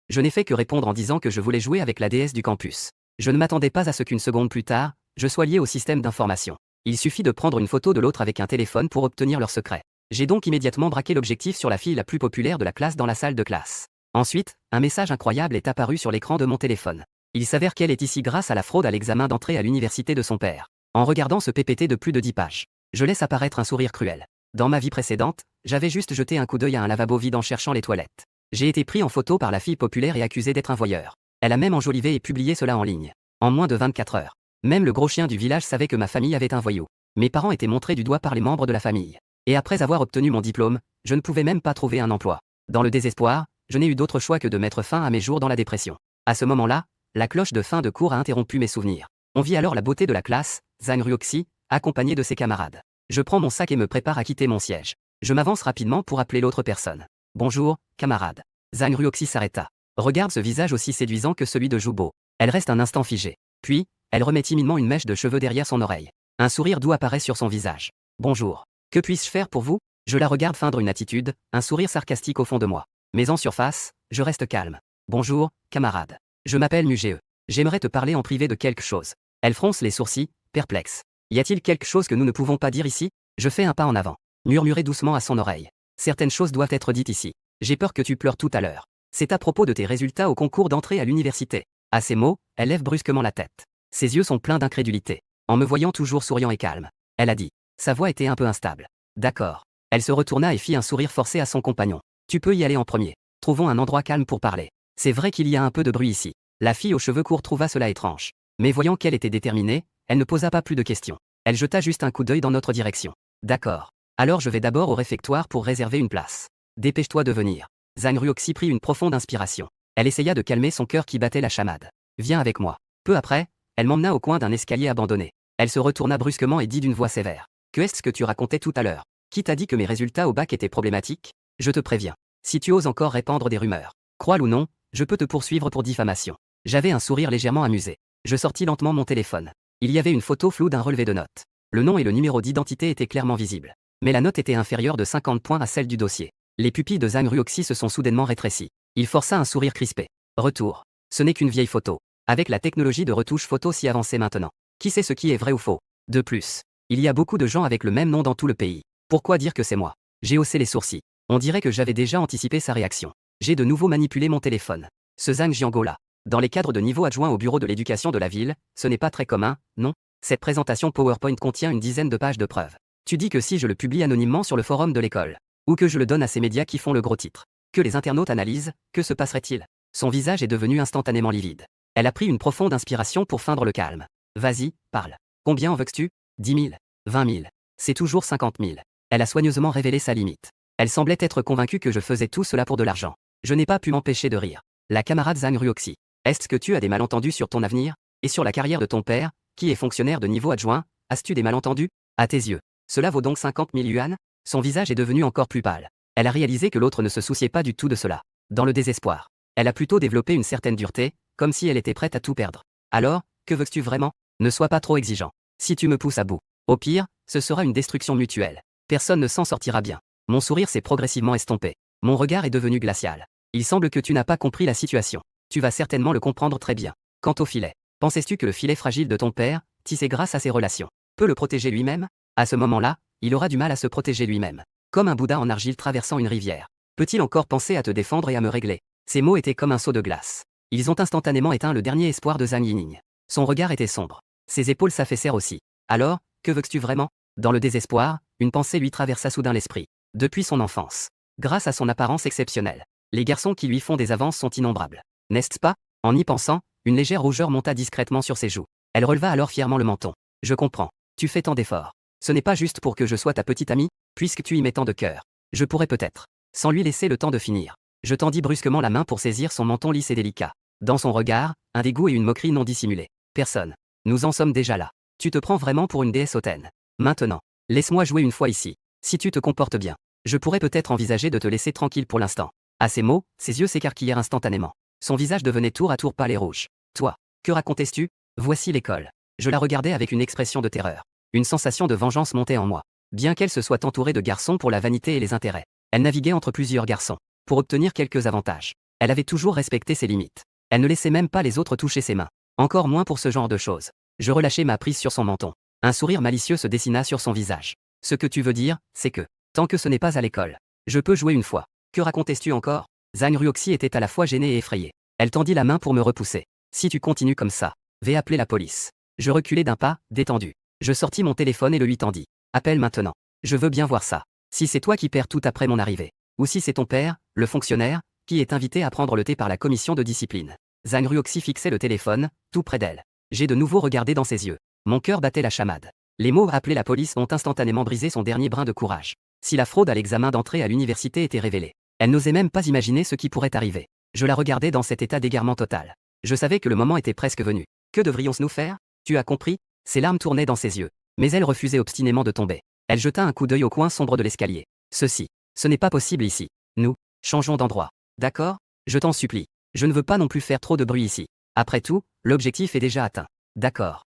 Je n'ai fait que répondre en disant que je voulais jouer avec la déesse du campus. Je ne m'attendais pas à ce qu'une seconde plus tard, je sois lié au système d'information. Il suffit de prendre une photo de l'autre avec un téléphone pour obtenir leur secret. J'ai donc immédiatement braqué l'objectif sur la fille la plus populaire de la classe dans la salle de classe. Ensuite, un message incroyable est apparu sur l'écran de mon téléphone. Il s'avère qu'elle est ici grâce à la fraude à l'examen d'entrée à l'université de son père. En regardant ce PPT de plus de 10 pages, je laisse apparaître un sourire cruel. Dans ma vie précédente, j'avais juste jeté un coup d'œil à un lavabo vide en cherchant les toilettes. J'ai été pris en photo par la fille populaire et accusé d'être un voyeur. Elle a même enjolivé et publié cela en ligne. En moins de 24 heures. Même le gros chien du village savait que ma famille avait un voyou. Mes parents étaient montrés du doigt par les membres de la famille. Et après avoir obtenu mon diplôme, je ne pouvais même pas trouver un emploi. Dans le désespoir, je n'ai eu d'autre choix que de mettre fin à mes jours dans la dépression. À ce moment-là, la cloche de fin de cours a interrompu mes souvenirs. On vit alors la beauté de la classe, Zhang Ruoxi, accompagné de ses camarades. Je prends mon sac et me prépare à quitter mon siège. Je m'avance rapidement pour appeler l'autre personne. Bonjour, camarade. Zhang Ruoxi s'arrêta. Regarde ce visage aussi séduisant que celui de Jubo. Elle reste un instant figée. Puis, elle remet timidement une mèche de cheveux derrière son oreille. Un sourire doux apparaît sur son visage. Bonjour. Que puis-je faire pour vous? Je la regarde feindre une attitude, un sourire sarcastique au fond de moi. Mais en surface, je reste calme. Bonjour, camarade. Je m'appelle Mugee. J'aimerais te parler en privé de quelque chose. Elle fronce les sourcils, perplexe. Y a-t-il quelque chose que nous ne pouvons pas dire ici? Je fais un pas en avant. Murmurer doucement à son oreille. Certaines choses doivent être dites ici. J'ai peur que tu pleures tout à l'heure. C'est à propos de tes résultats au concours d'entrée à l'université. À ces mots, elle lève brusquement la tête. Ses yeux sont pleins d'incrédulité. En me voyant toujours souriant et calme, elle a dit. Sa voix était un peu instable. D'accord. Elle se retourna et fit un sourire forcé à son compagnon. Tu peux y aller en premier. Trouvons un endroit calme pour parler. C'est vrai qu'il y a un peu de bruit ici. La fille aux cheveux courts trouva cela étrange. Mais voyant qu'elle était déterminée, elle ne posa pas plus de questions. Elle jeta juste un coup d'œil dans notre direction. D'accord. Alors je vais d'abord au réfectoire pour réserver une place. Dépêche-toi de venir. Zhang Ruoxi prit une profonde inspiration. Elle essaya de calmer son cœur qui battait la chamade. Viens avec moi. Peu après, elle m'emmena au coin d'un escalier abandonné. Elle se retourna brusquement et dit d'une voix sévère. Que est-ce que tu racontais tout à l'heure? Qui t'a dit que mes résultats au bac étaient problématiques? Je te préviens. Si tu oses encore répandre des rumeurs, crois-le ou non, je peux te poursuivre pour diffamation. J'avais un sourire légèrement amusé. Je sortis lentement mon téléphone. Il y avait une photo floue d'un relevé de notes. Le nom et le numéro d'identité étaient clairement visibles. Mais la note était inférieure de 50 points à celle du dossier. Les pupilles de Zhang Ruoxi se sont soudainement rétrécies. Il força un sourire crispé. Retour. Ce n'est qu'une vieille photo. Avec la technologie de retouche photo si avancée maintenant. Qui sait ce qui est vrai ou faux? De plus, il y a beaucoup de gens avec le même nom dans tout le pays. Pourquoi dire que c'est moi? J'ai haussé les sourcils. On dirait que j'avais déjà anticipé sa réaction. J'ai de nouveau manipulé mon téléphone. Ce Zhang Jiango-là. Dans les cadres de niveau adjoint au bureau de l'éducation de la ville, ce n'est pas très commun, non? Cette présentation PowerPoint contient une dizaine de pages de preuves. Tu dis que si je le publie anonymement sur le forum de l'école, ou que je le donne à ces médias qui font le gros titre, que les internautes analysent, que se passerait-il? Son visage est devenu instantanément livide. Elle a pris une profonde inspiration pour feindre le calme. Vas-y, parle. Combien en veux-tu? 10 000, 20 000. C'est toujours 50 000. Elle a soigneusement révélé sa limite. Elle semblait être convaincue que je faisais tout cela pour de l'argent. Je n'ai pas pu m'empêcher de rire. La camarade Zhang Ruoxi. Est-ce que tu as des malentendus sur ton avenir? Et sur la carrière de ton père, qui est fonctionnaire de niveau adjoint? As-tu des malentendus? À tes yeux. Cela vaut donc 50 000 yuan? Son visage est devenu encore plus pâle. Elle a réalisé que l'autre ne se souciait pas du tout de cela. Dans le désespoir. Elle a plutôt développé une certaine dureté, comme si elle était prête à tout perdre. Alors, que veux-tu vraiment? Ne sois pas trop exigeant. Si tu me pousses à bout. Au pire, ce sera une destruction mutuelle. Personne ne s'en sortira bien. Mon sourire s'est progressivement estompé. Mon regard est devenu glacial. Il semble que tu n'as pas compris la situation. Tu vas certainement le comprendre très bien. Quant au filet, pensais-tu que le filet fragile de ton père, tissé grâce à ses relations, peut le protéger lui-même? À ce moment-là, il aura du mal à se protéger lui-même. Comme un Bouddha en argile traversant une rivière. Peut-il encore penser à te défendre et à me régler? Ces mots étaient comme un seau de glace. Ils ont instantanément éteint le dernier espoir de Zhang Yining. Son regard était sombre. Ses épaules s'affaissèrent aussi. Alors, que veux-tu vraiment? Dans le désespoir, une pensée lui traversa soudain l'esprit. Depuis son enfance. Grâce à son apparence exceptionnelle. Les garçons qui lui font des avances sont innombrables. N'est-ce pas? En y pensant, une légère rougeur monta discrètement sur ses joues. Elle releva alors fièrement le menton. Je comprends. Tu fais tant d'efforts. Ce n'est pas juste pour que je sois ta petite amie, puisque tu y mets tant de cœur. Je pourrais peut-être. Sans lui laisser le temps de finir. Je tendis brusquement la main pour saisir son menton lisse et délicat. Dans son regard, un dégoût et une moquerie non dissimulés. Personne. Nous en sommes déjà là. Tu te prends vraiment pour une déesse hautaine. Maintenant, laisse-moi jouer une fois ici. Si tu te comportes bien, je pourrais peut-être envisager de te laisser tranquille pour l'instant. À ces mots, ses yeux s'écarquillèrent instantanément. Son visage devenait tour à tour pâle et rouge. Toi, que racontais-tu? Voici l'école. Je la regardais avec une expression de terreur. Une sensation de vengeance montait en moi. Bien qu'elle se soit entourée de garçons pour la vanité et les intérêts, elle naviguait entre plusieurs garçons, pour obtenir quelques avantages. Elle avait toujours respecté ses limites. Elle ne laissait même pas les autres toucher ses mains. Encore moins pour ce genre de choses. Je relâchai ma prise sur son menton. Un sourire malicieux se dessina sur son visage. Ce que tu veux dire, c'est que, tant que ce n'est pas à l'école, je peux jouer une fois. Que racontais-tu encore? Zhang Ruoxi était à la fois gênée et effrayée. Elle tendit la main pour me repousser. Si tu continues comme ça, vais appeler la police. Je reculai d'un pas, détendu. Je sortis mon téléphone et le lui tendis. Appelle maintenant. Je veux bien voir ça. Si c'est toi qui perds tout après mon arrivée. Ou si c'est ton père, le fonctionnaire, qui est invité à prendre le thé par la commission de discipline. Zhang Ruoxi fixait le téléphone, tout près d'elle. J'ai de nouveau regardé dans ses yeux. Mon cœur battait la chamade. Les mots « appeler la police » ont instantanément brisé son dernier brin de courage. Si la fraude à l'examen d'entrée à l'université était révélée, elle n'osait même pas imaginer ce qui pourrait arriver. Je la regardais dans cet état d'égarement total. Je savais que le moment était presque venu. Que devrions-nous faire? Tu as compris? Ses larmes tournaient dans ses yeux. Mais elle refusait obstinément de tomber. Elle jeta un coup d'œil au coin sombre de l'escalier. Ce n'est pas possible ici. Nous, changeons d'endroit. D'accord? Je t'en supplie. Je ne veux pas non plus faire trop de bruit ici. Après tout, l'objectif est déjà atteint. D'accord.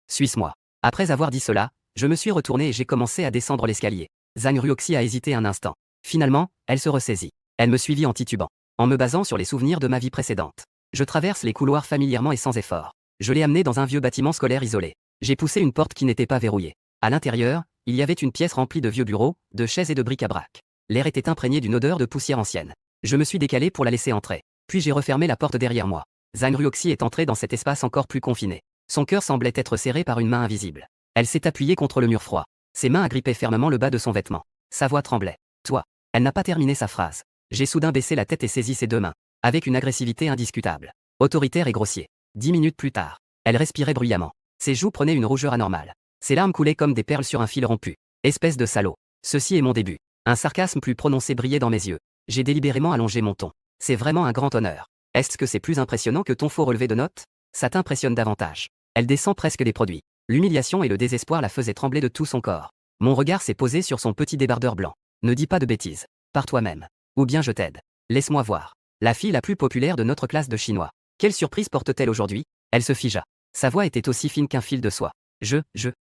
Suis-moi. Après avoir dit cela, je me suis retourné et j'ai commencé à descendre l'escalier. Zhang Ruoxi a hésité un instant. Finalement, elle se ressaisit. Elle me suivit en titubant. En me basant sur les souvenirs de ma vie précédente. Je traverse les couloirs familièrement et sans effort. Je l'ai amenée dans un vieux bâtiment scolaire isolé. J'ai poussé une porte qui n'était pas verrouillée. À l'intérieur, il y avait une pièce remplie de vieux bureaux, de chaises et de bric-à-brac. L'air était imprégné d'une odeur de poussière ancienne. Je me suis décalé pour la laisser entrer. Puis j'ai refermé la porte derrière moi. Zhang Ruoxi est entrée dans cet espace encore plus confiné. Son cœur semblait être serré par une main invisible. Elle s'est appuyée contre le mur froid. Ses mains agrippaient fermement le bas de son vêtement. Sa voix tremblait. Toi. Elle n'a pas terminé sa phrase. J'ai soudain baissé la tête et saisi ses deux mains. Avec une agressivité indiscutable. Autoritaire et grossier. 10 minutes plus tard. Elle respirait bruyamment. Ses joues prenaient une rougeur anormale. Ses larmes coulaient comme des perles sur un fil rompu. Espèce de salaud. Ceci est mon début. Un sarcasme plus prononcé brillait dans mes yeux. J'ai délibérément allongé mon ton. C'est vraiment un grand honneur. Est-ce que c'est plus impressionnant que ton faux relevé de notes? Ça t'impressionne davantage. Elle descend presque des produits. L'humiliation et le désespoir la faisaient trembler de tout son corps. Mon regard s'est posé sur son petit débardeur blanc. Ne dis pas de bêtises. Par toi-même. Ou bien je t'aide. Laisse-moi voir. La fille la plus populaire de notre classe de chinois. Quelle surprise porte-t-elle aujourd'hui? Elle se figea. Sa voix était aussi fine qu'un fil de soie.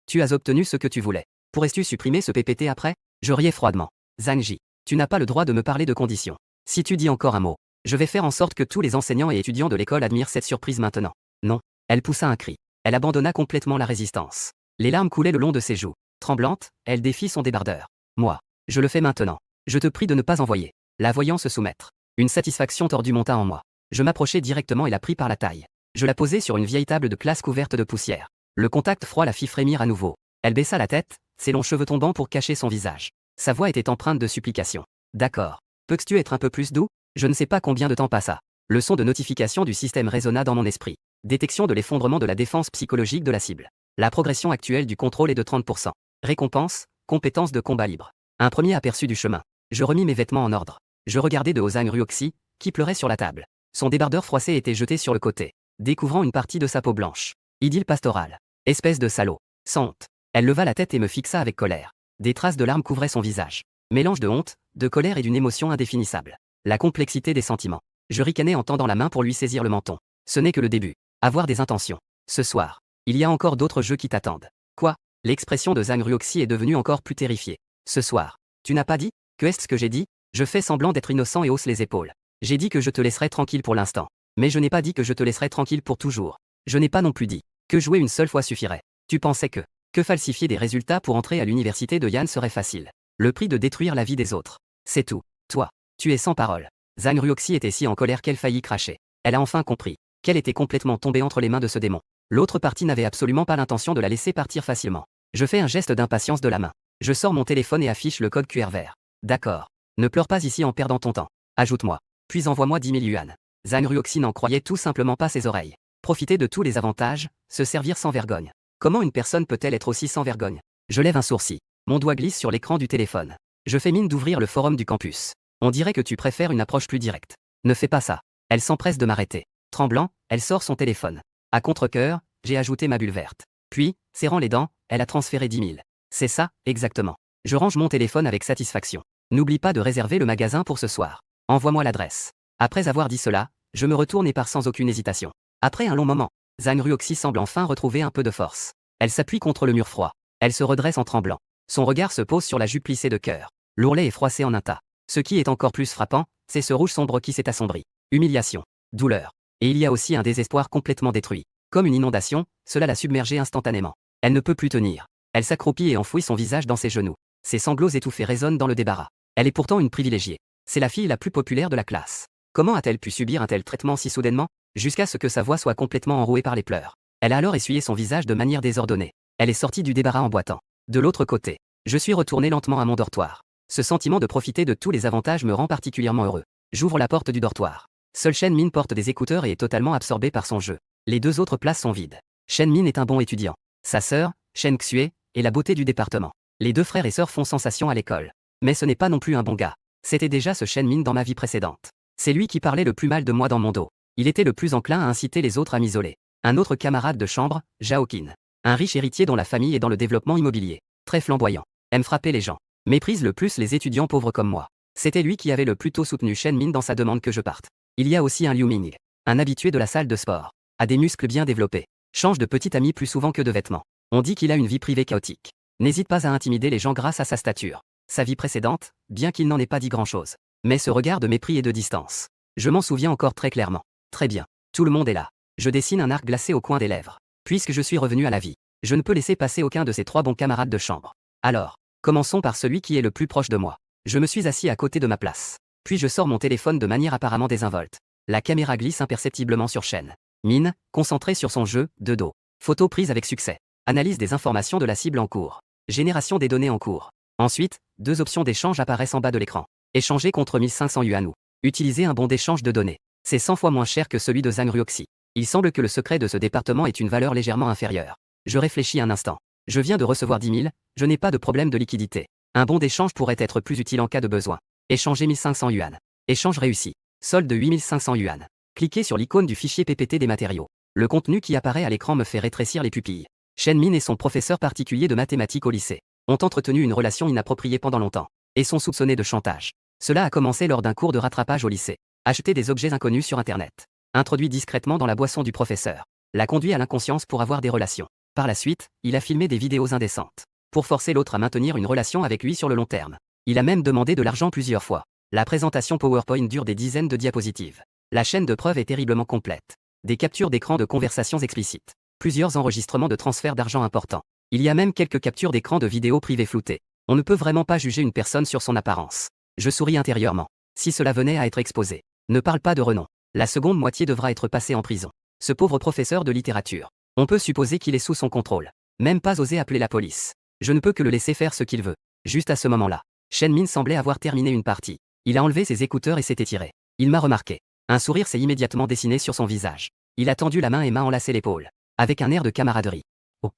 Tu as obtenu ce que tu voulais. Pourrais-tu supprimer ce PPT après? Je riais froidement. Zhang Ji, tu n'as pas le droit de me parler de conditions. Si tu dis encore un mot, je vais faire en sorte que tous les enseignants et étudiants de l'école admirent cette surprise maintenant. Non. Elle poussa un cri. Elle abandonna complètement la résistance. Les larmes coulaient le long de ses joues. Tremblante, elle défit son débardeur. Moi. Je le fais maintenant. Je te prie de ne pas envoyer. La voyant se soumettre. Une satisfaction tordue monta en moi. Je m'approchai directement et la pris par la taille. Je la posai sur une vieille table de classe couverte de poussière. Le contact froid la fit frémir à nouveau. Elle baissa la tête, ses longs cheveux tombant pour cacher son visage. Sa voix était empreinte de supplication. D'accord. Peux-tu être un peu plus doux? Je ne sais pas combien de temps passa. Le son de notification du système résonna dans mon esprit. Détection de l'effondrement de la défense psychologique de la cible. La progression actuelle du contrôle est de 30%. Récompense, compétence de combat libre. Un premier aperçu du chemin. Je remis mes vêtements en ordre. Je regardai de haut Zhang Ruoxi, qui pleurait sur la table. Son débardeur froissé était jeté sur le côté, découvrant une partie de sa peau blanche. Idylle pastorale. Espèce de salaud. Sans honte. Elle leva la tête et me fixa avec colère. Des traces de larmes couvraient son visage. Mélange de honte, de colère et d'une émotion indéfinissable. La complexité des sentiments. Je ricanai en tendant la main pour lui saisir le menton. Ce n'est que le début. Avoir des intentions. Ce soir, il y a encore d'autres jeux qui t'attendent. Quoi? L'expression de Zhang Ruoxi est devenue encore plus terrifiée. Ce soir. Tu n'as pas dit? Que est-ce que j'ai dit? Je fais semblant d'être innocent et hausse les épaules. J'ai dit que je te laisserai tranquille pour l'instant. Mais je n'ai pas dit que je te laisserai tranquille pour toujours. Je n'ai pas non plus dit que jouer une seule fois suffirait. Tu pensais que falsifier des résultats pour entrer à l'université de Yann serait facile. Le prix de détruire la vie des autres. C'est tout. Toi, tu es sans parole. Zhang Ruoxi était si en colère qu'elle faillit cracher. Elle a enfin compris qu'elle était complètement tombée entre les mains de ce démon. L'autre partie n'avait absolument pas l'intention de la laisser partir facilement. Je fais un geste d'impatience de la main. Je sors mon téléphone et affiche le code QR vert. D'accord. Ne pleure pas ici en perdant ton temps. Ajoute-moi. Puis envoie-moi 10 000 yuan. Zhang Ruoxi n'en croyait tout simplement pas ses oreilles. Profiter de tous les avantages, se servir sans vergogne. Comment une personne peut-elle être aussi sans vergogne? Je lève un sourcil. Mon doigt glisse sur l'écran du téléphone. Je fais mine d'ouvrir le forum du campus. On dirait que tu préfères une approche plus directe. Ne fais pas ça. Elle s'empresse de m'arrêter. Tremblant, elle sort son téléphone. À contre-cœur, j'ai ajouté ma bulle verte. Puis, serrant les dents, elle a transféré 10 000. C'est ça, exactement. Je range mon téléphone avec satisfaction. N'oublie pas de réserver le magasin pour ce soir. Envoie-moi l'adresse. Après avoir dit cela, je me retourne et pars sans aucune hésitation. Après un long moment, Zhang Ruoxi semble enfin retrouver un peu de force. Elle s'appuie contre le mur froid. Elle se redresse en tremblant. Son regard se pose sur la jupe plissée de cœur. L'ourlet est froissé en un tas. Ce qui est encore plus frappant, c'est ce rouge sombre qui s'est assombri. humiliation, douleur. Et il y a aussi un désespoir complètement détruit. Comme une inondation, cela l'a submergée instantanément. Elle ne peut plus tenir. Elle s'accroupit et enfouit son visage dans ses genoux. Ses sanglots étouffés résonnent dans le débarras. Elle est pourtant une privilégiée. C'est la fille la plus populaire de la classe. Comment a-t-elle pu subir un tel traitement si soudainement, jusqu'à ce que sa voix soit complètement enrouée par les pleurs? Elle a alors essuyé son visage de manière désordonnée. Elle est sortie du débarras en boitant. De l'autre côté, je suis retourné lentement à mon dortoir. Ce sentiment de profiter de tous les avantages me rend particulièrement heureux. J'ouvre la porte du dortoir. Seul Shen Min porte des écouteurs et est totalement absorbé par son jeu. Les deux autres places sont vides. Shen Min est un bon étudiant. Sa sœur, Shen Xue, est la beauté du département. Les deux frères et sœurs font sensation à l'école. Mais ce n'est pas non plus un bon gars. C'était déjà ce Shen Min dans ma vie précédente. C'est lui qui parlait le plus mal de moi dans mon dos. Il était le plus enclin à inciter les autres à m'isoler. Un autre camarade de chambre, Zhao Qin. Un riche héritier dont la famille est dans le développement immobilier. Très flamboyant. Aime frapper les gens. Méprise le plus les étudiants pauvres comme moi. C'était lui qui avait le plus tôt soutenu Shen Min dans sa demande que je parte. Il y a aussi un Liu Ming. Un habitué de la salle de sport. A des muscles bien développés. Change de petit ami plus souvent que de vêtements. On dit qu'il a une vie privée chaotique. N'hésite pas à intimider les gens grâce à sa stature. Sa vie précédente, bien qu'il n'en ait pas dit grand-chose. Mais ce regard de mépris et de distance. Je m'en souviens encore très clairement. Très bien. Tout le monde est là. Je dessine un arc glacé au coin des lèvres. Puisque je suis revenu à la vie, je ne peux laisser passer aucun de ces trois bons camarades de chambre. Alors, commençons par celui qui est le plus proche de moi. Je me suis assis à côté de ma place. Puis je sors mon téléphone de manière apparemment désinvolte. La caméra glisse imperceptiblement sur Shen Min, concentré sur son jeu, de dos. Photo prise avec succès. Analyse des informations de la cible en cours. Génération des données en cours. Ensuite, deux options d'échange apparaissent en bas de l'écran. Échanger contre 1500 yuan ou utiliser un bon d'échange de données. C'est 100 fois moins cher que celui de Zhang Ruoxi. Il semble que le secret de ce département ait une valeur légèrement inférieure. Je réfléchis un instant. Je viens de recevoir 10 000, je n'ai pas de problème de liquidité. Un bon d'échange pourrait être plus utile en cas de besoin. Échanger 1500 yuan. Échange réussi. Solde de 8500 yuan. Cliquez sur l'icône du fichier PPT des matériaux. Le contenu qui apparaît à l'écran me fait rétrécir les pupilles. Shen Min et son professeur particulier de mathématiques au lycée ont entretenu une relation inappropriée pendant longtemps et sont soupçonnés de chantage. Cela a commencé lors d'un cours de rattrapage au lycée. Acheter des objets inconnus sur Internet. Introduit discrètement dans la boisson du professeur. L'a conduit à l'inconscience pour avoir des relations. Par la suite, il a filmé des vidéos indécentes. Pour forcer l'autre à maintenir une relation avec lui sur le long terme. Il a même demandé de l'argent plusieurs fois. La présentation PowerPoint dure des dizaines de diapositives. La chaîne de preuves est terriblement complète. Des captures d'écran de conversations explicites. Plusieurs enregistrements de transferts d'argent importants. Il y a même quelques captures d'écran de vidéos privées floutées. On ne peut vraiment pas juger une personne sur son apparence. Je souris intérieurement. Si cela venait à être exposé. Ne parle pas de renom. La seconde moitié devra être passée en prison. Ce pauvre professeur de littérature. On peut supposer qu'il est sous son contrôle. Même pas oser appeler la police. Je ne peux que le laisser faire ce qu'il veut. Juste à ce moment-là, Shen Min semblait avoir terminé une partie. Il a enlevé ses écouteurs et s'est étiré. Il m'a remarqué. Un sourire s'est immédiatement dessiné sur son visage. Il a tendu la main et m'a enlacé l'épaule. Avec un air de camaraderie. Oh.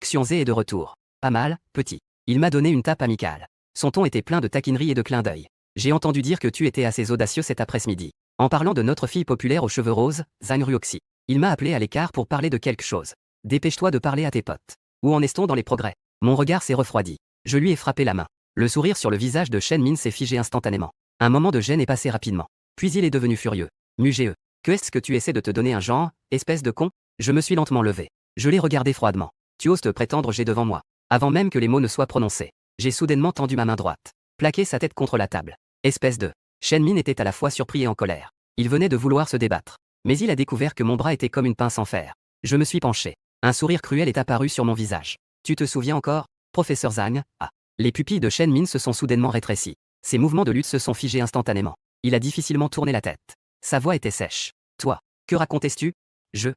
Xianzé est de retour. Pas mal, petit. Il m'a donné une tape amicale. Son ton était plein de taquinerie et de clins d'œil. J'ai entendu dire que tu étais assez audacieux cet après-midi. En parlant de notre fille populaire aux cheveux roses, Zhang Ruoxi. Il m'a appelé à l'écart pour parler de quelque chose. Dépêche-toi de parler à tes potes. Où en est-on dans les progrès? Mon regard s'est refroidi. Je lui ai frappé la main. Le sourire sur le visage de Shen Min s'est figé instantanément. Un moment de gêne est passé rapidement. Puis il est devenu furieux. Mugéeux. Que est-ce que tu essaies de te donner un genre, espèce de con? Je me suis lentement levé. Je l'ai regardé froidement. Tu oses te prétendre j'ai devant moi. Avant même que les mots ne soient prononcés. J'ai soudainement tendu ma main droite. Plaqué sa tête contre la table. Espèce de... Shen Min était à la fois surpris et en colère. Il venait de vouloir se débattre. Mais il a découvert que mon bras était comme une pince en fer. Je me suis penché. Un sourire cruel est apparu sur mon visage. Tu te souviens encore, professeur Zhang? Ah. Les pupilles de Shen Min se sont soudainement rétrécies. Ses mouvements de lutte se sont figés instantanément. Il a difficilement tourné la tête. Sa voix était sèche. Toi, que racontais-tu? Je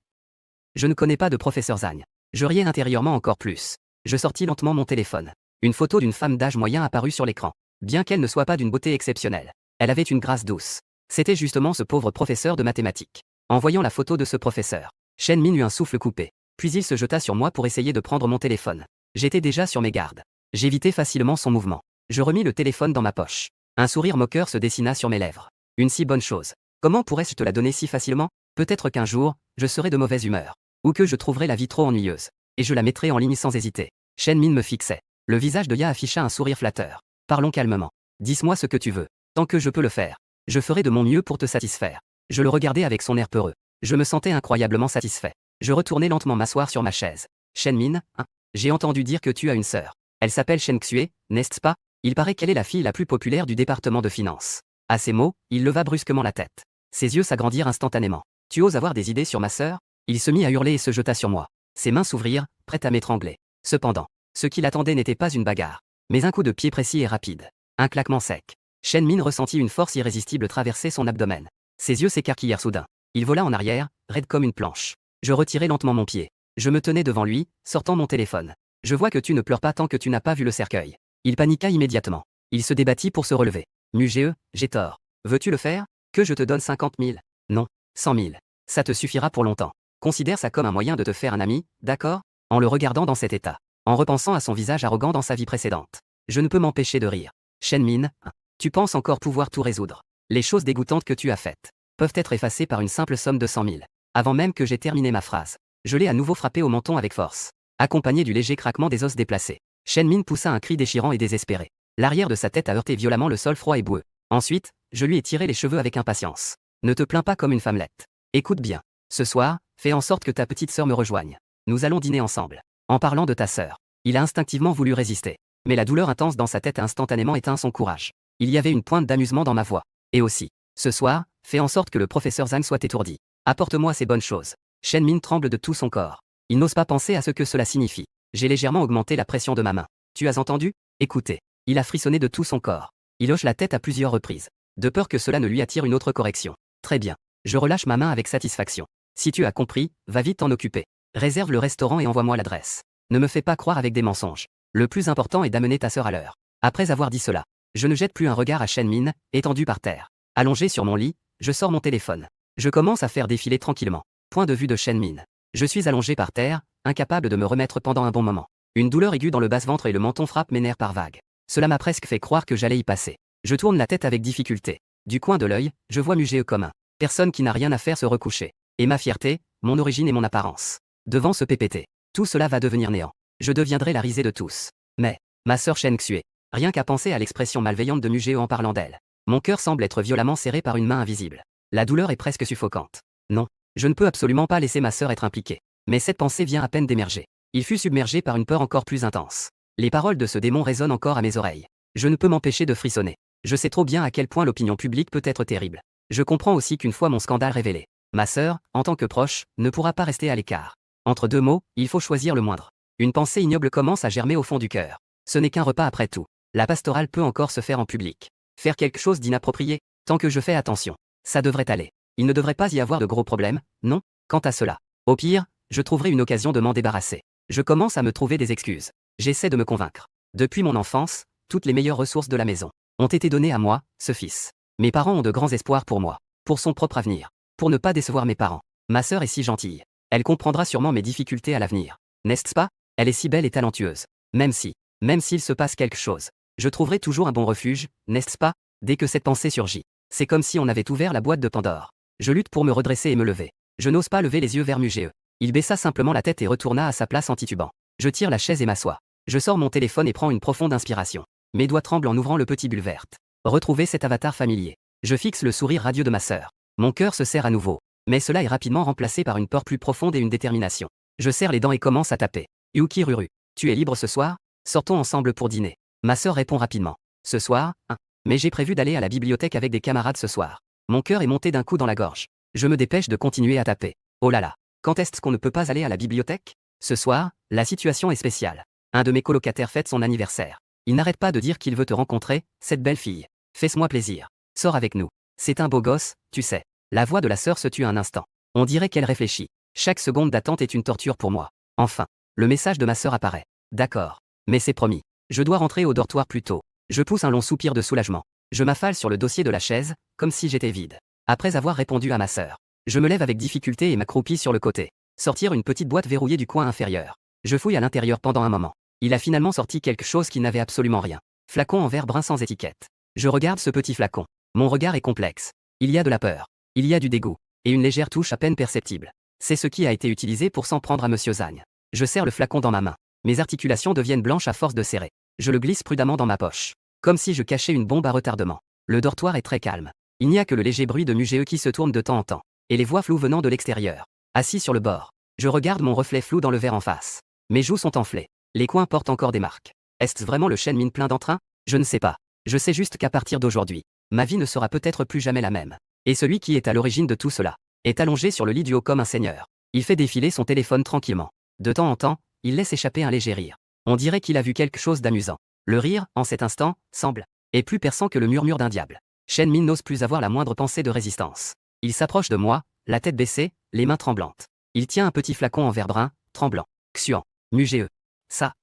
ne connais pas de professeur Zhang. Je riais intérieurement encore plus. Je sortis lentement mon téléphone. Une photo d'une femme d'âge moyen apparut sur l'écran. Bien qu'elle ne soit pas d'une beauté exceptionnelle. Elle avait une grâce douce. C'était justement ce pauvre professeur de mathématiques. En voyant la photo de ce professeur, Shen Min eut un souffle coupé. Puis il se jeta sur moi pour essayer de prendre mon téléphone. J'étais déjà sur mes gardes. J'évitais facilement son mouvement. Je remis le téléphone dans ma poche. Un sourire moqueur se dessina sur mes lèvres. Une si bonne chose. Comment pourrais-je te la donner si facilement? Peut-être qu'un jour, je serai de mauvaise humeur. Ou que je trouverai la vie trop ennuyeuse. Et je la mettrai en ligne sans hésiter. Shen Min me fixait. Le visage de Ya afficha un sourire flatteur. Parlons calmement. Dis-moi ce que tu veux. Tant que je peux le faire. Je ferai de mon mieux pour te satisfaire. Je le regardais avec son air peureux. Je me sentais incroyablement satisfait. Je retournai lentement m'asseoir sur ma chaise. Shen Min, hein? J'ai entendu dire que tu as une sœur. Elle s'appelle Shen Xue, n'est-ce pas? Il paraît qu'elle est la fille la plus populaire du département de finance. À ces mots, il leva brusquement la tête. Ses yeux s'agrandirent instantanément. Tu oses avoir des idées sur ma sœur? Il se mit à hurler et se jeta sur moi. Ses mains s'ouvrirent, prêtes à m'étrangler. Cependant, ce qui l'attendait n'était pas une bagarre, mais un coup de pied précis et rapide. Un claquement sec. Shen Min ressentit une force irrésistible traverser son abdomen. Ses yeux s'écarquillèrent soudain. Il vola en arrière, raide comme une planche. Je retirai lentement mon pied. Je me tenais devant lui, sortant mon téléphone. Je vois que tu ne pleures pas tant que tu n'as pas vu le cercueil. Il paniqua immédiatement. Il se débattit pour se relever. Mugé, j'ai tort. Veux-tu le faire? Que je te donne 50 000? Non, 100 000. Ça te suffira pour longtemps. Considère ça comme un moyen de te faire un ami, d'accord? En le regardant dans cet état. En repensant à son visage arrogant dans sa vie précédente. Je ne peux m'empêcher de rire. Shen Min, tu penses encore pouvoir tout résoudre. Les choses dégoûtantes que tu as faites peuvent être effacées par une simple somme de 100 000. Avant même que j'aie terminé ma phrase, je l'ai à nouveau frappé au menton avec force, accompagné du léger craquement des os déplacés. Shen Min poussa un cri déchirant et désespéré. L'arrière de sa tête a heurté violemment le sol froid et boueux. Ensuite, je lui ai tiré les cheveux avec impatience. Ne te plains pas comme une femmelette. Écoute bien. Ce soir, fais en sorte que ta petite sœur me rejoigne. Nous allons dîner ensemble. En parlant de ta sœur, il a instinctivement voulu résister. Mais la douleur intense dans sa tête a instantanément éteint son courage. Il y avait une pointe d'amusement dans ma voix. Et aussi, ce soir, fais en sorte que le professeur Zhang soit étourdi. Apporte-moi ces bonnes choses. Shen Min tremble de tout son corps. Il n'ose pas penser à ce que cela signifie. J'ai légèrement augmenté la pression de ma main. Tu as entendu? Écoutez. Il a frissonné de tout son corps. Il hoche la tête à plusieurs reprises. De peur que cela ne lui attire une autre correction. Très bien. Je relâche ma main avec satisfaction. Si tu as compris, va vite t'en occuper. Réserve le restaurant et envoie-moi l'adresse. Ne me fais pas croire avec des mensonges. Le plus important est d'amener ta sœur à l'heure. Après avoir dit cela, je ne jette plus un regard à Shen Min, étendu par terre. Allongé sur mon lit, je sors mon téléphone. Je commence à faire défiler tranquillement. Point de vue de Shen Min. Je suis allongé par terre, incapable de me remettre pendant un bon moment. Une douleur aiguë dans le bas-ventre et le menton frappe mes nerfs par vagues. Cela m'a presque fait croire que j'allais y passer. Je tourne la tête avec difficulté. Du coin de l'œil, je vois Mugé comme un personne qui n'a rien à faire se recoucher. Et ma fierté, mon origine et mon apparence. Devant ce PPT, tout cela va devenir néant. Je deviendrai la risée de tous. Mais, ma sœur Shen Xue, rien qu'à penser à l'expression malveillante de Mugé en parlant d'elle. Mon cœur semble être violemment serré par une main invisible. La douleur est presque suffocante. Non, je ne peux absolument pas laisser ma sœur être impliquée. Mais cette pensée vient à peine d'émerger. Il fut submergé par une peur encore plus intense. Les paroles de ce démon résonnent encore à mes oreilles. Je ne peux m'empêcher de frissonner. Je sais trop bien à quel point l'opinion publique peut être terrible. Je comprends aussi qu'une fois mon scandale révélé, ma sœur, en tant que proche, ne pourra pas rester à l'écart. Entre deux mots, il faut choisir le moindre. Une pensée ignoble commence à germer au fond du cœur. Ce n'est qu'un repas après tout. La pastorale peut encore se faire en public. Faire quelque chose d'inapproprié, tant que je fais attention. Ça devrait aller. Il ne devrait pas y avoir de gros problèmes, non? Quant à cela, au pire, je trouverai une occasion de m'en débarrasser. Je commence à me trouver des excuses. J'essaie de me convaincre. Depuis mon enfance, toutes les meilleures ressources de la maison ont été données à moi, ce fils. Mes parents ont de grands espoirs pour moi, pour son propre avenir, pour ne pas décevoir mes parents. Ma sœur est si gentille. Elle comprendra sûrement mes difficultés à l'avenir. N'est-ce pas? Elle est si belle et talentueuse. Même s'il se passe quelque chose, je trouverai toujours un bon refuge, n'est-ce pas? Dès que cette pensée surgit, c'est comme si on avait ouvert la boîte de Pandore. Je lutte pour me redresser et me lever. Je n'ose pas lever les yeux vers Mugé. Il baissa simplement la tête et retourna à sa place en titubant. Je tire la chaise et m'assois. Je sors mon téléphone et prends une profonde inspiration. Mes doigts tremblent en ouvrant le petit bulle verte. Retrouver cet avatar familier. Je fixe le sourire radieux de ma sœur. Mon cœur se serre à nouveau. Mais cela est rapidement remplacé par une peur plus profonde et une détermination. Je serre les dents et commence à taper. Yuki Ruru. Tu es libre ce soir? Sortons ensemble pour dîner. Ma sœur répond rapidement. Ce soir, hein. Mais j'ai prévu d'aller à la bibliothèque avec des camarades ce soir. Mon cœur est monté d'un coup dans la gorge. Je me dépêche de continuer à taper. Oh là là. Quand est-ce qu'on ne peut pas aller à la bibliothèque? Ce soir, la situation est spéciale. Un de mes colocataires fête son anniversaire. Il n'arrête pas de dire qu'il veut te rencontrer, cette belle fille. Fais-moi plaisir. Sors avec nous. C'est un beau gosse, tu sais. La voix de la sœur se tue un instant. On dirait qu'elle réfléchit. Chaque seconde d'attente est une torture pour moi. Enfin, le message de ma sœur apparaît. D'accord. Mais c'est promis. Je dois rentrer au dortoir plus tôt. Je pousse un long soupir de soulagement. Je m'affale sur le dossier de la chaise, comme si j'étais vide. Après avoir répondu à ma sœur, je me lève avec difficulté et m'accroupis sur le côté. Sortir une petite boîte verrouillée du coin inférieur. Je fouille à l'intérieur pendant un moment. Il a finalement sorti quelque chose qui n'avait absolument rien. Flacon en verre brun sans étiquette. Je regarde ce petit flacon. Mon regard est complexe. Il y a de la peur. Il y a du dégoût. Et une légère touche à peine perceptible. C'est ce qui a été utilisé pour s'en prendre à Monsieur Zhang. Je serre le flacon dans ma main. Mes articulations deviennent blanches à force de serrer. Je le glisse prudemment dans ma poche. Comme si je cachais une bombe à retardement. Le dortoir est très calme. Il n'y a que le léger bruit de Mugé qui se tourne de temps en temps. Et les voix floues venant de l'extérieur. Assis sur le bord. Je regarde mon reflet flou dans le verre en face. Mes joues sont enflées. Les coins portent encore des marques. Est-ce vraiment le Shen Min plein d'entrain? Je ne sais pas. Je sais juste qu'à partir d'aujourd'hui, ma vie ne sera peut-être plus jamais la même. Et celui qui est à l'origine de tout cela est allongé sur le lit du haut comme un seigneur. Il fait défiler son téléphone tranquillement. De temps en temps, il laisse échapper un léger rire. On dirait qu'il a vu quelque chose d'amusant. Le rire, en cet instant, semble est plus perçant que le murmure d'un diable. Shen Min n'ose plus avoir la moindre pensée de résistance. Il s'approche de moi, la tête baissée, les mains tremblantes. Il tient un petit flacon en verre brun, tremblant. Xuan. Mugé. Ça.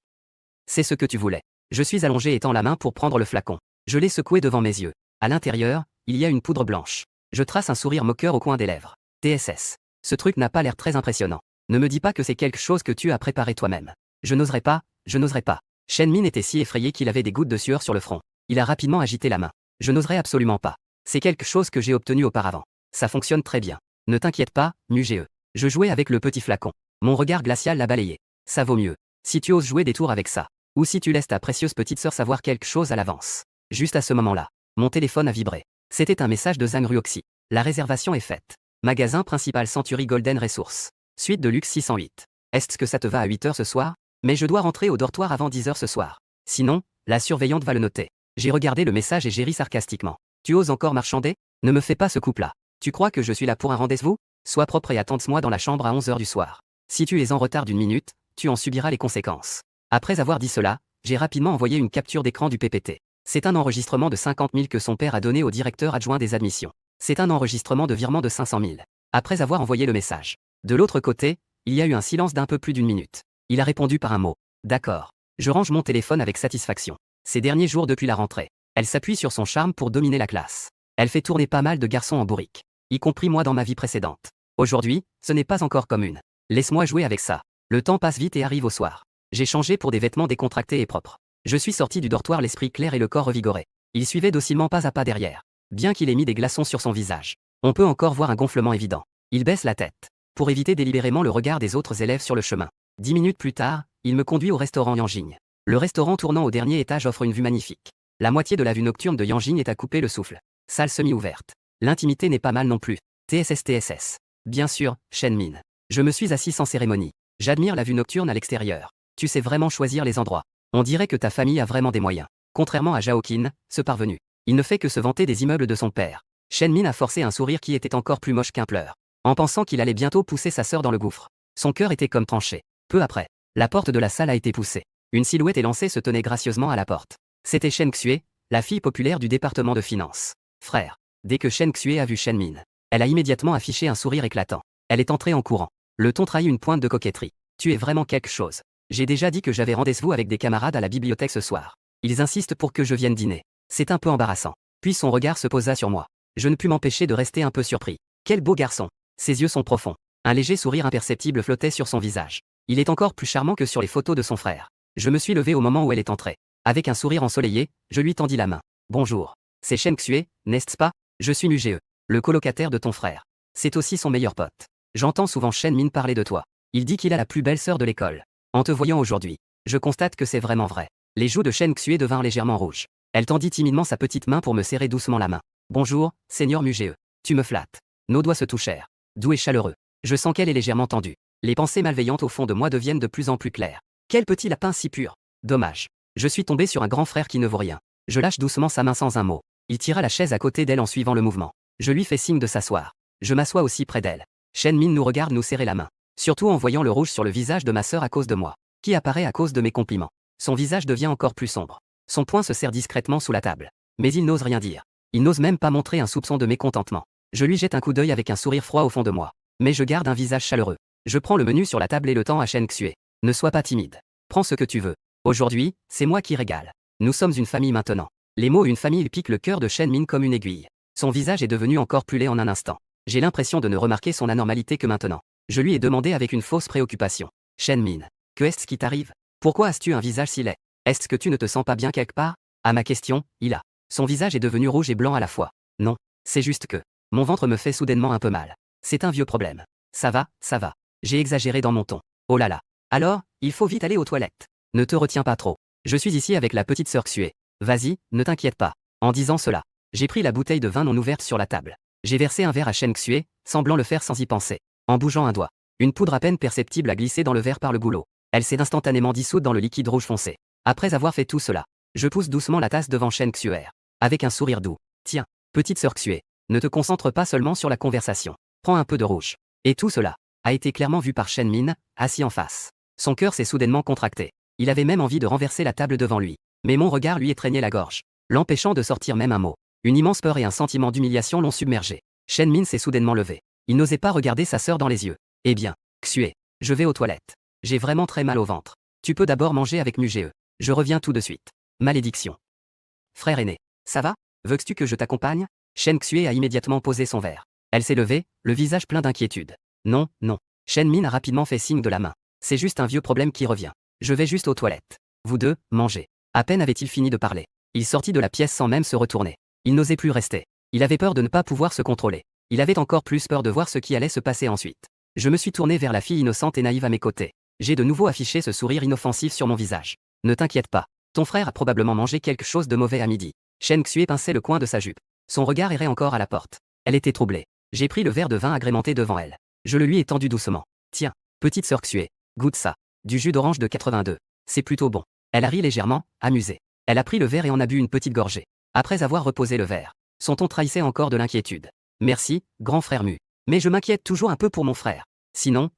C'est ce que tu voulais. Je suis allongé et tends la main pour prendre le flacon. Je l'ai secoué devant mes yeux. À l'intérieur, il y a une poudre blanche. Je trace un sourire moqueur au coin des lèvres. TSS. Ce truc n'a pas l'air très impressionnant. Ne me dis pas que c'est quelque chose que tu as préparé toi-même. Je n'oserais pas, je n'oserais pas. Shen Min était si effrayé qu'il avait des gouttes de sueur sur le front. Il a rapidement agité la main. Je n'oserais absolument pas. C'est quelque chose que j'ai obtenu auparavant. Ça fonctionne très bien. Ne t'inquiète pas, Mugé. Je jouais avec le petit flacon. Mon regard glacial l'a balayé. Ça vaut mieux. Si tu oses jouer des tours avec ça. Ou si tu laisses ta précieuse petite sœur savoir quelque chose à l'avance. Juste à ce moment-là, mon téléphone a vibré. C'était un message de Zhang Ruoxi. La réservation est faite. Magasin principal Century Golden Resource. Suite de luxe 608. Est-ce que ça te va à 8h ce soir? Mais je dois rentrer au dortoir avant 10h ce soir. Sinon, la surveillante va le noter. J'ai regardé le message et j'ai ri sarcastiquement. Tu oses encore marchander? Ne me fais pas ce couple-là. Tu crois que je suis là pour un rendez-vous? Sois propre et attends-moi dans la chambre à 11h du soir. Si tu es en retard d'1 minute, tu en subiras les conséquences. Après avoir dit cela, j'ai rapidement envoyé une capture d'écran du PPT. C'est un enregistrement de 50 000 que son père a donné au directeur adjoint des admissions. C'est un enregistrement de virement de 500 000. Après avoir envoyé le message. De l'autre côté, il y a eu un silence d'un peu plus d'1 minute. Il a répondu par un mot. D'accord. Je range mon téléphone avec satisfaction. Ces derniers jours depuis la rentrée, elle s'appuie sur son charme pour dominer la classe. Elle fait tourner pas mal de garçons en bourrique. Y compris moi dans ma vie précédente. Aujourd'hui, ce n'est pas encore comme une. Laisse-moi jouer avec ça. Le temps passe vite et arrive au soir. J'ai changé pour des vêtements décontractés et propres. Je suis sorti du dortoir l'esprit clair et le corps revigoré. Il suivait docilement pas à pas derrière. Bien qu'il ait mis des glaçons sur son visage. On peut encore voir un gonflement évident. Il baisse la tête. Pour éviter délibérément le regard des autres élèves sur le chemin. 10 minutes plus tard, il me conduit au restaurant Yanjing. Le restaurant tournant au dernier étage offre une vue magnifique. La moitié de la vue nocturne de Yanjing est à couper le souffle. Salle semi-ouverte. L'intimité n'est pas mal non plus. TSS. Bien sûr, Shen Min. Je me suis assis sans cérémonie. J'admire la vue nocturne à l'extérieur. Tu sais vraiment choisir les endroits. On dirait que ta famille a vraiment des moyens. Contrairement à Zhaoqin, ce parvenu. Il ne fait que se vanter des immeubles de son père. Shen Min a forcé un sourire qui était encore plus moche qu'un pleur. En pensant qu'il allait bientôt pousser sa sœur dans le gouffre. Son cœur était comme tranché. Peu après, la porte de la salle a été poussée. Une silhouette élancée se tenait gracieusement à la porte. C'était Shen Xue, la fille populaire du département de finance. Frère. Dès que Shen Xue a vu Shen Min, elle a immédiatement affiché un sourire éclatant. Elle est entrée en courant. Le ton trahit une pointe de coquetterie. Tu es vraiment quelque chose. J'ai déjà dit que j'avais rendez-vous avec des camarades à la bibliothèque ce soir. Ils insistent pour que je vienne dîner. C'est un peu embarrassant. Puis son regard se posa sur moi. Je ne pus m'empêcher de rester un peu surpris. Quel beau garçon. Ses yeux sont profonds. Un léger sourire imperceptible flottait sur son visage. Il est encore plus charmant que sur les photos de son frère. Je me suis levé au moment où elle est entrée. Avec un sourire ensoleillé, je lui tendis la main. Bonjour. C'est Shen Xue, n'est-ce pas? Je suis Mugé, le colocataire de ton frère. C'est aussi son meilleur pote. J'entends souvent Shen Min parler de toi. Il dit qu'il a la plus belle sœur de l'école. En te voyant aujourd'hui, je constate que c'est vraiment vrai. Les joues de Shen Xue devinrent légèrement rouges. Elle tendit timidement sa petite main pour me serrer doucement la main. Bonjour, Seigneur Mugé. Tu me flattes. Nos doigts se touchèrent. Doux et chaleureux. Je sens qu'elle est légèrement tendue. Les pensées malveillantes au fond de moi deviennent de plus en plus claires. Quel petit lapin si pur. Dommage. Je suis tombé sur un grand frère qui ne vaut rien. Je lâche doucement sa main sans un mot. Il tira la chaise à côté d'elle en suivant le mouvement. Je lui fais signe de s'asseoir. Je m'assois aussi près d'elle. Shen Min nous regarde nous serrer la main. Surtout en voyant le rouge sur le visage de ma sœur à cause de moi. Qui apparaît à cause de mes compliments. Son visage devient encore plus sombre. Son poing se serre discrètement sous la table. Mais il n'ose rien dire. Il n'ose même pas montrer un soupçon de mécontentement. Je lui jette un coup d'œil avec un sourire froid au fond de moi. Mais je garde un visage chaleureux. Je prends le menu sur la table et le tends à Shen Xue. Ne sois pas timide. Prends ce que tu veux. Aujourd'hui, c'est moi qui régale. Nous sommes une famille maintenant. Les mots une famille piquent le cœur de Shen Min comme une aiguille. Son visage est devenu encore plus laid en un instant. J'ai l'impression de ne remarquer son anormalité que maintenant. Je lui ai demandé avec une fausse préoccupation. Shen Min, que est-ce qui t'arrive? Pourquoi as-tu un visage si laid? Est-ce que tu ne te sens pas bien quelque part? À ma question, il a. Son visage est devenu rouge et blanc à la fois. Non, c'est juste que mon ventre me fait soudainement un peu mal. C'est un vieux problème. Ça va, ça va. J'ai exagéré dans mon ton. Oh là là. Alors, il faut vite aller aux toilettes. Ne te retiens pas trop. Je suis ici avec la petite sœur Xue. Vas-y, ne t'inquiète pas. En disant cela, j'ai pris la bouteille de vin non ouverte sur la table. J'ai versé un verre à Shen Xue, semblant le faire sans y penser. En bougeant un doigt, une poudre à peine perceptible a glissé dans le verre par le goulot. Elle s'est instantanément dissoute dans le liquide rouge foncé. Après avoir fait tout cela, je pousse doucement la tasse devant Shen Xue. Avec un sourire doux. Tiens, petite sœur Xue, Ne te concentre pas seulement sur la conversation. Prends un peu de rouge. Et tout cela a été clairement vu par Shen Min, assis en face. Son cœur s'est soudainement contracté. Il avait même envie de renverser la table devant lui. Mais mon regard lui étreignait la gorge, l'empêchant de sortir même un mot. Une immense peur et un sentiment d'humiliation l'ont submergé. Shen Min s'est soudainement levé. Il n'osait pas regarder sa sœur dans les yeux. Eh bien, Xue, je vais aux toilettes. J'ai vraiment très mal au ventre. Tu peux d'abord manger avec Mugee. Je reviens tout de suite. Malédiction. Frère aîné, ça va? Veux-tu que je t'accompagne? Shen Xue a immédiatement posé son verre. Elle s'est levée, le visage plein d'inquiétude. Non, non. Shen Min a rapidement fait signe de la main. C'est juste un vieux problème qui revient. Je vais juste aux toilettes. Vous deux, mangez. À peine avait-il fini de parler. Il sortit de la pièce sans même se retourner. Il n'osait plus rester. Il avait peur de ne pas pouvoir se contrôler. Il avait encore plus peur de voir ce qui allait se passer ensuite. Je me suis tourné vers la fille innocente et naïve à mes côtés. J'ai de nouveau affiché ce sourire inoffensif sur mon visage. Ne t'inquiète pas. Ton frère a probablement mangé quelque chose de mauvais à midi. Shen Xue pinçait le coin de sa jupe. Son regard errait encore à la porte. Elle était troublée. J'ai pris le verre de vin agrémenté devant elle. Je le lui ai tendu doucement. Tiens, petite sœur Xue, goûte ça. Du jus d'orange de 82. C'est plutôt bon. Elle a ri légèrement, amusée. Elle a pris le verre et en a bu une petite gorgée. Après avoir reposé le verre, son ton trahissait encore de l'inquiétude. Merci, grand frère Mu. Mais je m'inquiète toujours un peu pour mon frère. Sinon,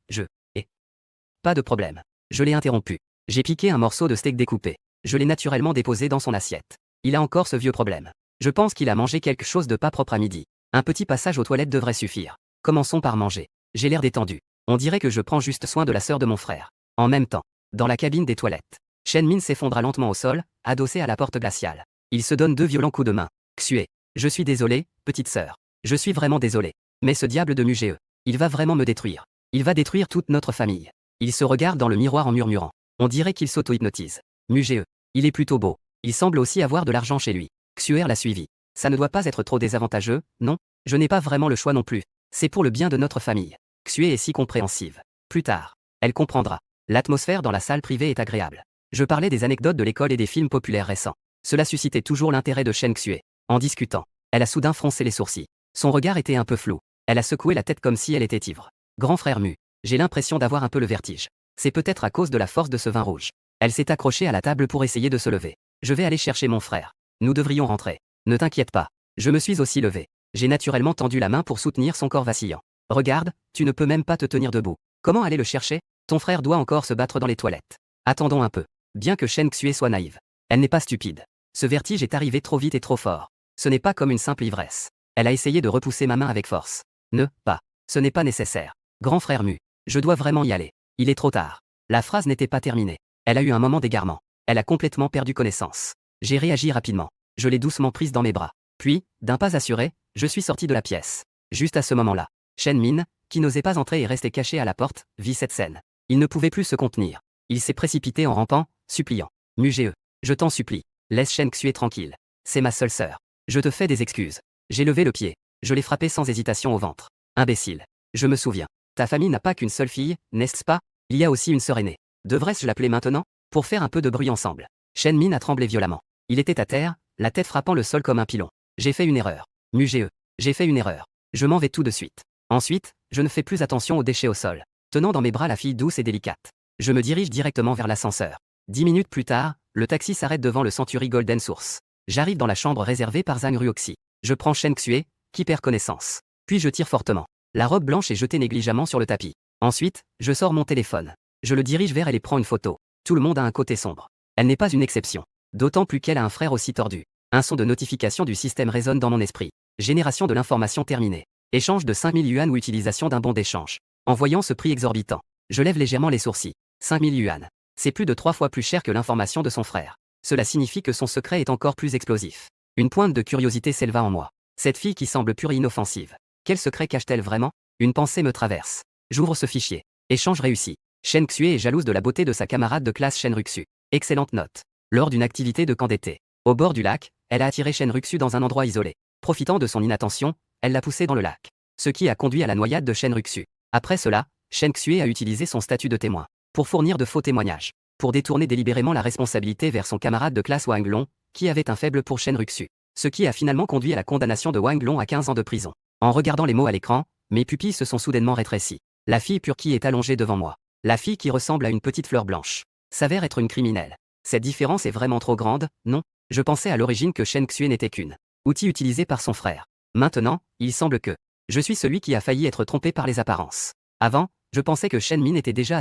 pas de problème. Je l'ai interrompu. J'ai piqué un morceau de steak découpé. Je l'ai naturellement déposé dans son assiette. Il a encore ce vieux problème. Je pense qu'il a mangé quelque chose de pas propre à midi. Un petit passage aux toilettes devrait suffire. Commençons par manger. J'ai l'air détendu. On dirait que je prends juste soin de la sœur de mon frère. En même temps, dans la cabine des toilettes, Shen Min s'effondra lentement au sol, adossé à la porte glaciale. Il se donne 2 violents coups de main. Xue. Je suis désolé, petite sœur. Je suis vraiment désolé. Mais ce diable de Mugee, il va vraiment me détruire. Il va détruire toute notre famille. Il se regarde dans le miroir en murmurant. On dirait qu'il s'auto-hypnotise. Mugee. Il est plutôt beau. Il semble aussi avoir de l'argent chez lui. Xue l'a suivi. Ça ne doit pas être trop désavantageux, non? Je n'ai pas vraiment le choix non plus. C'est pour le bien de notre famille. Xue est si compréhensive. Plus tard, elle comprendra. L'atmosphère dans la salle privée est agréable. Je parlais des anecdotes de l'école et des films populaires récents. Cela suscitait toujours l'intérêt de Shen Xue. En discutant, elle a soudain froncé les sourcils. Son regard était un peu flou. Elle a secoué la tête comme si elle était ivre. Grand frère Mu, j'ai l'impression d'avoir un peu le vertige. C'est peut-être à cause de la force de ce vin rouge. Elle s'est accrochée à la table pour essayer de se lever. Je vais aller chercher mon frère. Nous devrions rentrer. Ne t'inquiète pas. Je me suis aussi levé. J'ai naturellement tendu la main pour soutenir son corps vacillant. Regarde, tu ne peux même pas te tenir debout. Comment aller le chercher? Ton frère doit encore se battre dans les toilettes. Attendons un peu. Bien que Shen Xue soit naïve, elle n'est pas stupide. Ce vertige est arrivé trop vite et trop fort. Ce n'est pas comme une simple ivresse. Elle a essayé de repousser ma main avec force. Ne, pas. Ce n'est pas nécessaire. Grand frère Mu, je dois vraiment y aller. Il est trop tard. La phrase n'était pas terminée. Elle a eu un moment d'égarement. Elle a complètement perdu connaissance. J'ai réagi rapidement. Je l'ai doucement prise dans mes bras. Puis, d'un pas assuré, je suis sorti de la pièce. Juste à ce moment-là, Shen Min, qui n'osait pas entrer et restait caché à la porte, vit cette scène. Il ne pouvait plus se contenir. Il s'est précipité en rampant, suppliant. Mugee, je t'en supplie, laisse Shen Xue tranquille. C'est ma seule sœur. Je te fais des excuses. J'ai levé le pied. Je l'ai frappé sans hésitation au ventre. Imbécile. Je me souviens. Ta famille n'a pas qu'une seule fille, n'est-ce pas? Il y a aussi une sœur aînée. Devrais-je l'appeler maintenant? Pour faire un peu de bruit ensemble. Shen Min a tremblé violemment. Il était à terre, la tête frappant le sol comme un pilon. J'ai fait une erreur. Mugee, j'ai fait une erreur. Je m'en vais tout de suite. Ensuite, je ne fais plus attention aux déchets au sol. Tenant dans mes bras la fille douce et délicate. Je me dirige directement vers l'ascenseur. 10 minutes plus tard, le taxi s'arrête devant le Century Golden Source. J'arrive dans la chambre réservée par Zhang Ruoxi. Je prends Shen Xue, qui perd connaissance. Puis je tire fortement. La robe blanche est jetée négligemment sur le tapis. Ensuite, je sors mon téléphone. Je le dirige vers elle et prends une photo. Tout le monde a un côté sombre. Elle n'est pas une exception. D'autant plus qu'elle a un frère aussi tordu. Un son de notification du système résonne dans mon esprit. Génération de l'information terminée. Échange de 5000 yuan ou utilisation d'un bon d'échange. En voyant ce prix exorbitant, je lève légèrement les sourcils. 5000 yuan. C'est plus de 3 fois plus cher que l'information de son frère. Cela signifie que son secret est encore plus explosif. Une pointe de curiosité s'éleva en moi. Cette fille qui semble pure et inoffensive. Quel secret cache-t-elle vraiment? Une pensée me traverse. J'ouvre ce fichier. Échange réussi. Shen Xue est jalouse de la beauté de sa camarade de classe Shen Ruxu. Excellente note. Lors d'une activité de camp d'été, au bord du lac, elle a attiré Shen Ruxu dans un endroit isolé. Profitant de son inattention, elle l'a poussé dans le lac. Ce qui a conduit à la noyade de Shen Ruxu. Après cela, Shen Xue a utilisé son statut de témoin pour fournir de faux témoignages, pour détourner délibérément la responsabilité vers son camarade de classe Wang Long, qui avait un faible pour Shen Ruxu. Ce qui a finalement conduit à la condamnation de Wang Long à 15 ans de prison. En regardant les mots à l'écran, mes pupilles se sont soudainement rétrécies. La fille pure qui est allongée devant moi. La fille qui ressemble à une petite fleur blanche. S'avère être une criminelle. Cette différence est vraiment trop grande, non? Je pensais à l'origine que Shen Xue n'était qu'une outil utilisé par son frère. Maintenant, il semble que je suis celui qui a failli être trompé par les apparences. Avant, je pensais que Shen Min était déjà